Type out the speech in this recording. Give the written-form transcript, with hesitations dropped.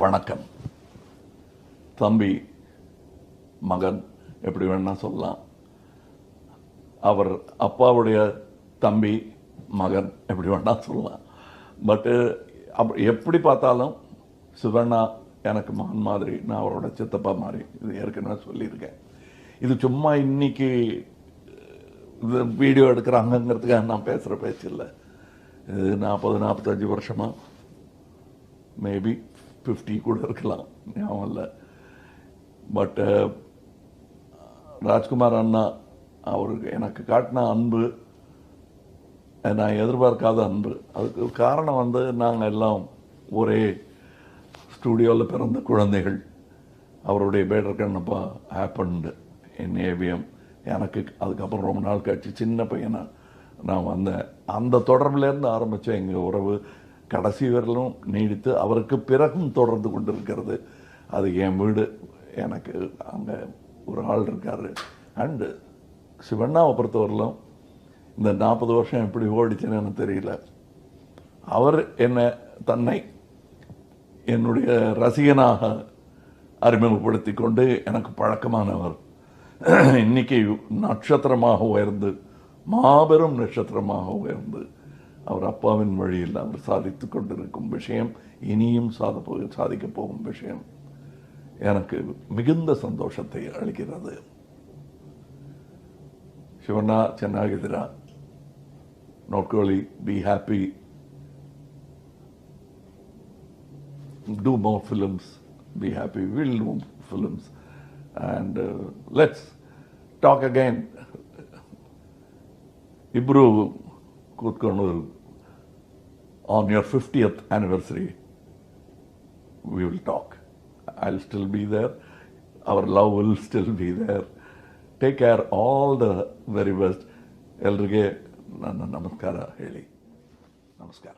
வணக்கம். தம்பி மகன் எப்படி வேணா சொல்லலாம். அவர் அப்பாவுடைய தம்பி மகன் எப்படி வேணா சொல்லலாம். பட்டு எப்படி பார்த்தாலும் சிவண்ணா எனக்கு மகன் மாதிரி, நான் அவரோட சித்தப்பா மாதிரி. இது ஏற்கனவே சொல்லியிருக்கேன். இது சும்மா இன்னைக்கு இது வீடியோ எடுக்கிறாங்கங்கிறதுக்காக நான் பேசுகிற பேச்சு இல்லை. இது 40-45 வருஷமாக, மேபி 50 கூட இருக்கலாம், ஞாபகம் இல்லை. பட்டு ராஜ்குமார் அண்ணா அவருக்கு எனக்கு காட்டின அன்பு, நான் எதிர்பார்க்காத அன்பு. அதுக்கு காரணம் நாங்கள் எல்லாம் ஒரே ஸ்டூடியோவில் பிறந்த குழந்தைகள். அவருடைய பேடர் கண்ணப்பா ஹேப்பன்டு என் ஏவிஎம். எனக்கு அதுக்கப்புறம் ரொம்ப நாள் கழிச்சு சின்ன பையனாக நான் வந்தேன். அந்த தொடர்பிலேருந்து ஆரம்பித்த எங்கள் உறவு கடைசி வரலும் நீடித்து அவருக்கு பிறகும் தொடர்ந்து கொண்டு இருக்கிறது. அது என் வீடு. எனக்கு அங்கே ஒரு ஆள் இருக்கார். அண்டு சிவண்ணாவை பொறுத்தவரையிலும் இந்த 40 வருஷம் எப்படி ஓடிச்சுன்னு எனக்கு தெரியல. அவர் தன்னை என்னுடைய ரசிகனாக அறிமுகப்படுத்தி கொண்டு எனக்கு பழக்கமானவர். இன்னைக்கு நட்சத்திரமாக உயர்ந்து, மாபெரும் நட்சத்திரமாக உயர்ந்து, அவர் அப்பாவின் வழியில் அவர் சாதித்து கொண்டிருக்கும் விஷயம், இனியும் சாதிக்கப் போகும் விஷயம் எனக்கு மிகுந்த சந்தோஷத்தை அளிக்கிறது. ಶಿವಣ್ಣ ಚೆನ್ನಾಗಿದ್ದೀರಾ? ನೋಡ್ಕೊಳ್ಳಿ, be happy, do more films, be happy, we'll do films, and let's talk again. Ibru ಕೂತ್ಕೊಂಡು on your 50th anniversary we will talk. I'll still be there, our love will still be there. Take care, all the very best. ಎಲ್ರಿಗೆ ನನ್ನ ನಮಸ್ಕಾರ ಹೇಳಿ. ನಮಸ್ಕಾರ.